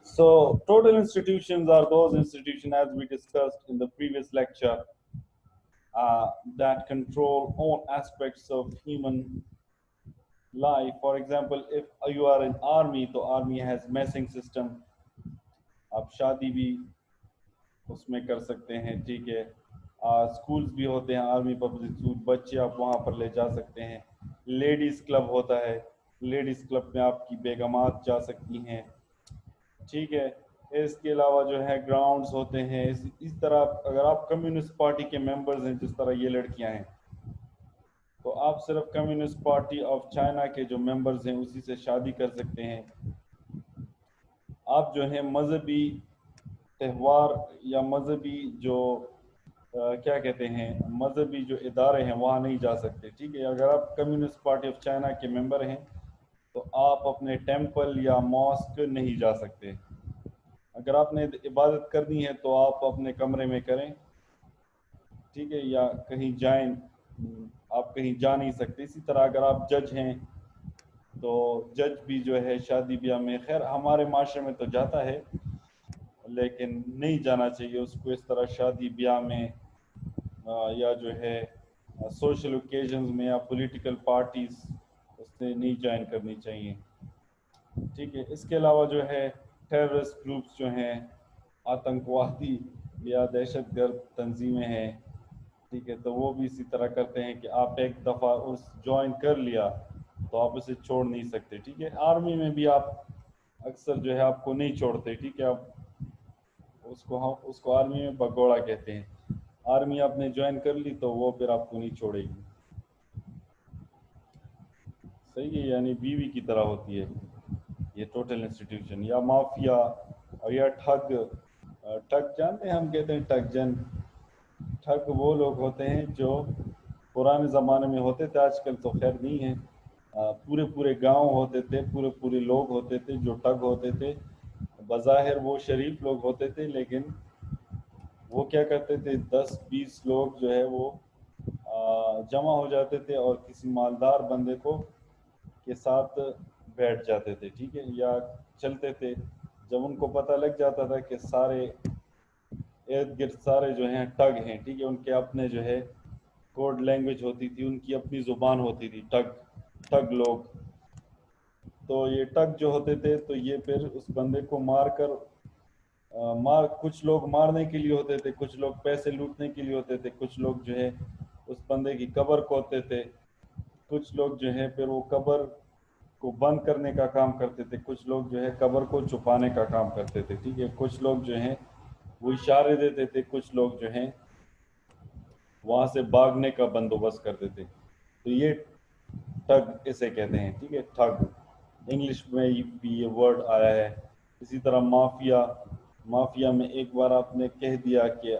So total institutions are those institutions, as we discussed in the previous lecture, that control all aspects of human life. For example, if you are in army, so army has messing system. आप शादी भी उसमें कर सकते हैं, ठीक है. Schools भी होते हैं आर्मी पब्लिक स्कूल, बच्चे आप वहाँ पर ले जा सकते हैं. लेडीज़ क्लब होता है, लेडीज़ क्लब में आपकी बेगमात जा सकती हैं, ठीक है. इसके अलावा जो है ग्राउंड्स होते हैं. इस तरह अगर आप कम्युनिस्ट पार्टी के मेंबर्स हैं, जिस तरह ये लड़कियां हैं, तो आप सिर्फ कम्युनिस्ट पार्टी ऑफ चाइना के जो मेंबर्स हैं उसी से शादी कर सकते हैं. आप जो है मजहबी त्यौहार या मजहबी जो क्या कहते हैं मजहबी जो इदारे हैं वहाँ नहीं जा सकते, ठीक है. अगर आप कम्युनिस्ट पार्टी ऑफ चाइना के मेंबर हैं तो आप अपने टेंपल या मॉस्क नहीं जा सकते. अगर आपने इबादत करनी है तो आप अपने कमरे में करें, ठीक है, या कहीं जाएं, आप कहीं जा नहीं सकते. इसी तरह अगर आप जज हैं तो जज भी जो है शादी ब्याह में, खैर हमारे माशरे में तो जाता है लेकिन नहीं जाना चाहिए उसको इस तरह शादी ब्याह में या जो है सोशल ओकेजन्स में या पॉलिटिकल पार्टीज उसने नहीं ज्वाइन करनी चाहिए, ठीक है. इसके अलावा जो है टेररिस्ट ग्रुप्स जो हैं, आतंकवादी या दहशतगर्द तंजीमें हैं, ठीक है, तो वो भी इसी तरह करते हैं कि आप एक दफ़ा उस ज्वाइन कर लिया तो आप उसे छोड़ नहीं सकते, ठीक है. आर्मी में भी आप अक्सर जो है आपको नहीं छोड़ते, ठीक है. आप उसको आर्मी में भगोड़ा कहते हैं. आर्मी आपने ज्वाइन कर ली तो वो फिर आपको नहीं छोड़ेगी, सही है. यानी बीवी की तरह होती है ये टोटल इंस्टीट्यूशन. या माफिया और या ठग. ठग जानते हैं, हम कहते हैं ठगजन. ठग वो लोग होते हैं जो पुराने ज़माने में होते थे, आजकल तो खैर नहीं है. पूरे पूरे गांव होते थे, पूरे पूरे लोग होते थे जो ठग होते थे. बज़ाहिर वो शरीफ लोग होते थे, लेकिन वो क्या करते थे, 10-20 लोग जो है वो जमा हो जाते थे और किसी मालदार बंदे को के साथ बैठ जाते थे, ठीक है, या चलते थे. जब उनको पता लग जाता था कि सारे इर्द गिर्द सारे जो हैं ठग हैं, ठीक है, उनके अपने जो है कोड लैंग्वेज होती थी, उनकी अपनी ज़ुबान होती थी, ठग ठग लोग. तो ये ठग जो होते थे तो ये फिर उस बंदे को मार कर कुछ लोग मारने के लिए होते थे, कुछ लोग पैसे लूटने के लिए होते थे, कुछ लोग जो है उस बंदे की कब्र खोदते थे, कुछ लोग जो है फिर वो कब्र को बंद करने का काम करते थे, कुछ लोग जो है कब्र को छुपाने का काम करते थे, ठीक है. कुछ लोग जो हैं वो इशारे देते थे, कुछ लोग जो हैं वहाँ से भागने का बंदोबस्त करते थे. तो ये ठग इसे कहते हैं, ठीक है, ठग. इंग्लिश में भी ये वर्ड आया है. इसी तरह माफिया. माफिया में एक बार आपने कह दिया कि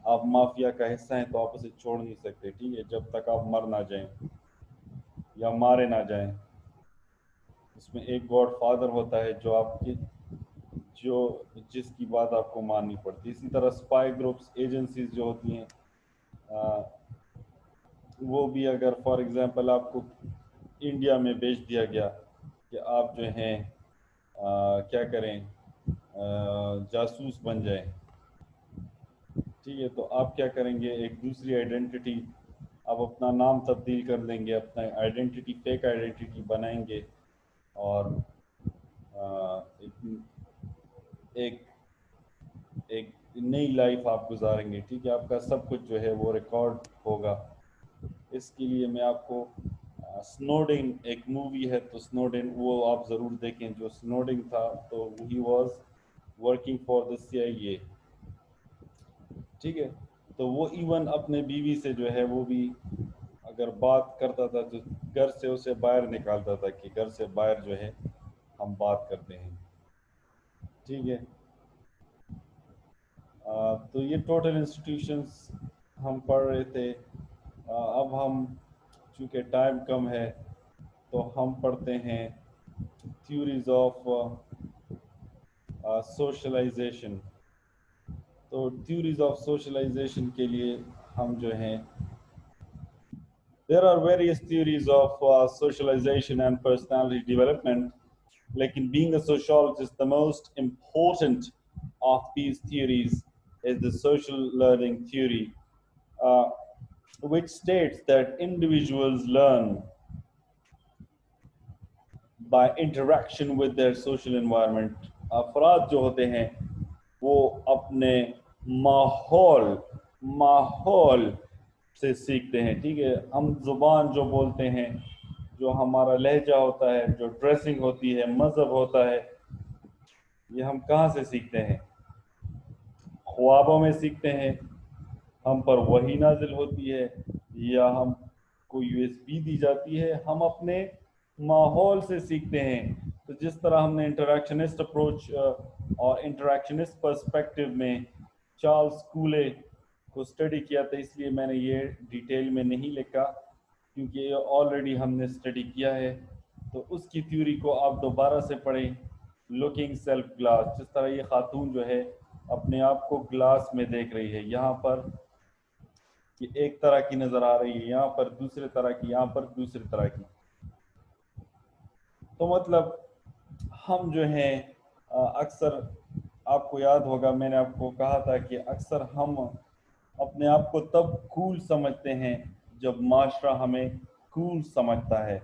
आप माफिया का हिस्सा हैं तो आप उसे छोड़ नहीं सकते, ठीक है, जब तक आप मर ना जाएं या मारे ना जाएं. उसमें एक गॉड फादर होता है जो जिसकी बात आपको माननी पड़ती है. इसी तरह स्पाई ग्रुप्स, एजेंसीज जो होती हैं, वो भी अगर फॉर एग्जांपल आपको इंडिया में भेज दिया गया कि आप जो हैं क्या करें, जासूस बन जाएं, ठीक है, तो आप क्या करेंगे, एक दूसरी आइडेंटिटी, आप अपना नाम तब्दील कर देंगे, अपना आइडेंटिटी फेक आइडेंटिटी बनाएंगे और एक एक नई लाइफ आप गुजारेंगे, ठीक है. आपका सब कुछ जो है वो रिकॉर्ड होगा. इसके लिए मैं आपको स्नोडेन, एक मूवी है तो स्नोडेन, वो आप ज़रूर देखें. जो स्नोडेन था तो he was working for the CIA, ठीक है. तो वो इवन अपने बीवी से जो है वो भी अगर बात करता था तो घर से उसे बाहर निकालता था कि घर से बाहर जो है हम बात करते हैं, ठीक है. तो ये टोटल इंस्टीट्यूशंस हम पढ़ रहे थे. अब हम चूँकि टाइम कम है तो हम पढ़ते हैं थ्योरीज ऑफ सोशलाइजेशन. तो थ्योरीज ऑफ सोशलाइजेशन के लिए हम जो हैं, there are various theories of socialization and personality development. लेकिन being a sociologist, the most important of these theories is the social learning theory, uh, which states that individuals learn by interaction with their social environment. अफराद जो होते हैं वो अपने माहौल माहौल से सीखते हैं, ठीक है। हम ज़ुबान जो बोलते हैं, जो हमारा लहजा होता है, जो ड्रेसिंग होती है, मज़हब होता है, ये हम कहाँ से सीखते हैं? ख्वाबों में सीखते हैं, हम पर वही नाजिल होती है, या हम को यूएसबी दी जाती है, हम अपने माहौल से सीखते हैं। तो जिस तरह हमने इंटरैक्शनिस्ट अप्रोच और इंटरैक्शनिस्ट पर्सपेक्टिव में चार्ल्स कूले को स्टडी किया था, इसलिए मैंने ये डिटेल में नहीं लिखा क्योंकि ये ऑलरेडी हमने स्टडी किया है। तो उसकी थ्योरी को आप दोबारा से पढ़ें। लुकिंग सेल्फ ग्लास, जिस तरह ये खातून जो है अपने आप को ग्लास में देख रही है, यहाँ पर कि एक तरह की नजर आ रही है, यहाँ पर दूसरे तरह की, यहाँ पर दूसरी तरह की। तो मतलब हम जो हैं अक्सर, आपको याद होगा मैंने आपको कहा था कि अक्सर हम अपने आप को तब कूल समझते हैं जब माशरा हमें कूल समझता है।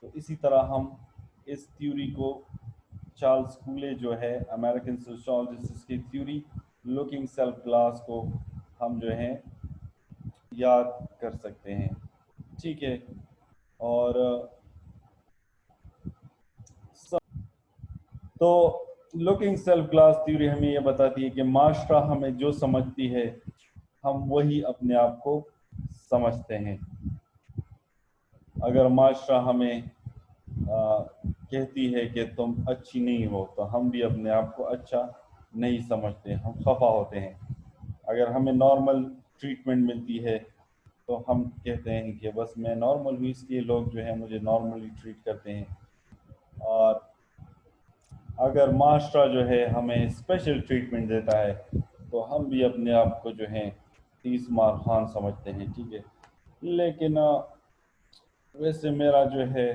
तो इसी तरह हम इस थ्योरी को, चार्ल्स कूले जो है अमेरिकन सोशियोलॉजिस्ट की थ्योरी लुकिंग सेल्फ ग्लास को हम जो हैं याद कर सकते हैं, ठीक है। और तो लुकिंग सेल्फ ग्लास थ्योरी हमें ये बताती है कि माशरा हमें जो समझती है हम वही अपने आप को समझते हैं। अगर माशरा हमें कहती है कि तुम अच्छी नहीं हो, तो हम भी अपने आप को अच्छा नहीं समझते, हम खफा होते हैं। अगर हमें नॉर्मल ट्रीटमेंट मिलती है तो हम कहते हैं कि बस मैं नॉर्मल हूँ, इसलिए लोग जो है मुझे नॉर्मली ट्रीट करते हैं। और अगर माशरा जो है हमें स्पेशल ट्रीटमेंट देता है तो हम भी अपने आप को जो है 30 मार खान समझते हैं, ठीक है। लेकिन वैसे मेरा जो है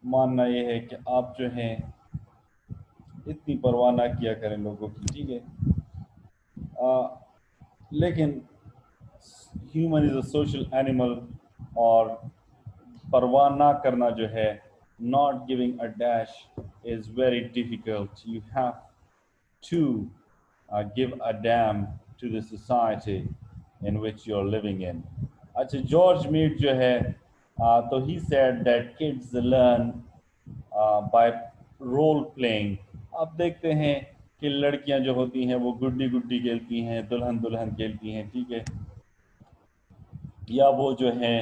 मानना ये है कि आप जो हैं इतनी परवाह ना किया करें लोगों की, ठीक है। लेकिन human is a social animal, और परवाह ना करना जो है, not giving a dash, is very difficult. You have to give a damn to the society in which you're living in. अच्छा, जॉर्ज मीड जो है तो he said that kids learn by role playing. आप देखते हैं कि लड़कियां जो होती हैं वो गुड्डी गुड्डी खेलती हैं, दुल्हन दुल्हन खेलती हैं, ठीक है। या वो जो हैं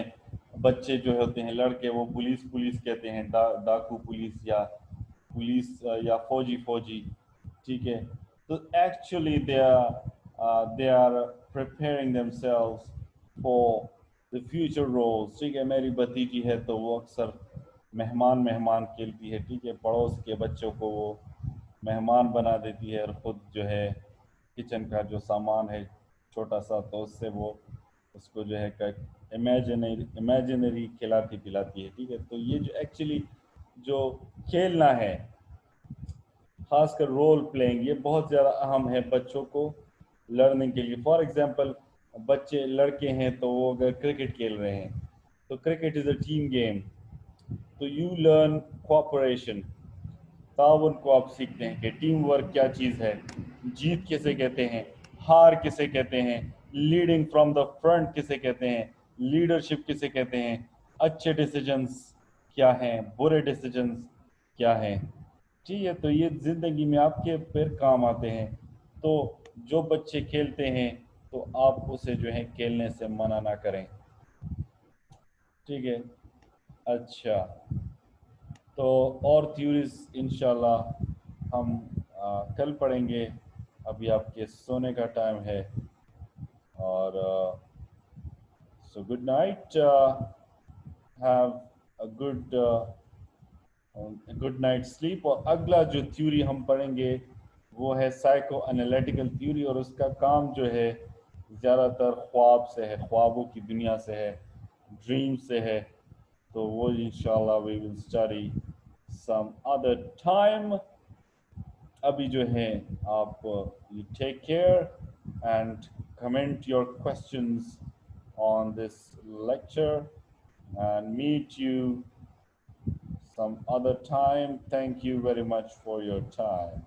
बच्चे जो होते हैं लड़के, वो पुलिस पुलिस कहते हैं, डाकू पुलिस या पुलिस या फौजी फौजी, ठीक है। तो actually they are preparing themselves for the future roles, ठीक है। मेरी भतीजी है तो वो अक्सर मेहमान मेहमान खेलती है, ठीक है। पड़ोस के बच्चों को वो मेहमान बना देती है, और ख़ुद जो है किचन का जो सामान है छोटा सा, तो उससे वो उसको जो है इमेजिनरी खिलाती पिलाती है, ठीक है। तो ये जो एक्चुअली जो खेलना है, खासकर रोल प्लेइंग, ये बहुत ज़्यादा अहम है बच्चों को लर्निंग के लिए। फॉर एग्जांपल, बच्चे लड़के हैं तो वो अगर क्रिकेट खेल रहे हैं तो cricket is a team game, तो यू लर्न कोऑपरेशन, ताउन को आप सीखते हैं कि टीम वर्क क्या चीज़ है, जीत किसे कहते हैं, हार किसे कहते हैं, लीडिंग फ्रॉम द फ्रंट किसे कहते हैं, लीडरशिप किसे कहते हैं, अच्छे डिसीजंस क्या हैं, बुरे डिसीजंस क्या हैं, ठीक है। तो ये ज़िंदगी में आपके फिर काम आते हैं। तो जो बच्चे खेलते हैं तो आप उसे जो है खेलने से मना ना करें, ठीक है। अच्छा, तो और थ्योरीज इंशाल्लाह हम कल पढ़ेंगे। अभी आपके सोने का टाइम है, और so good night, have a good night sleep. और अगला जो थ्योरी हम पढ़ेंगे वो है साइको एनालिटिकल थ्योरी, और उसका काम जो है ज़्यादातर ख्वाब से है, ख्वाबों की दुनिया से है, ड्रीम से है। तो वो इंशाल्लाह we will study some other time. ابھی جو ہے آپ you take care and comment your questions on this lecture and meet you some other time. Thank you very much for your time.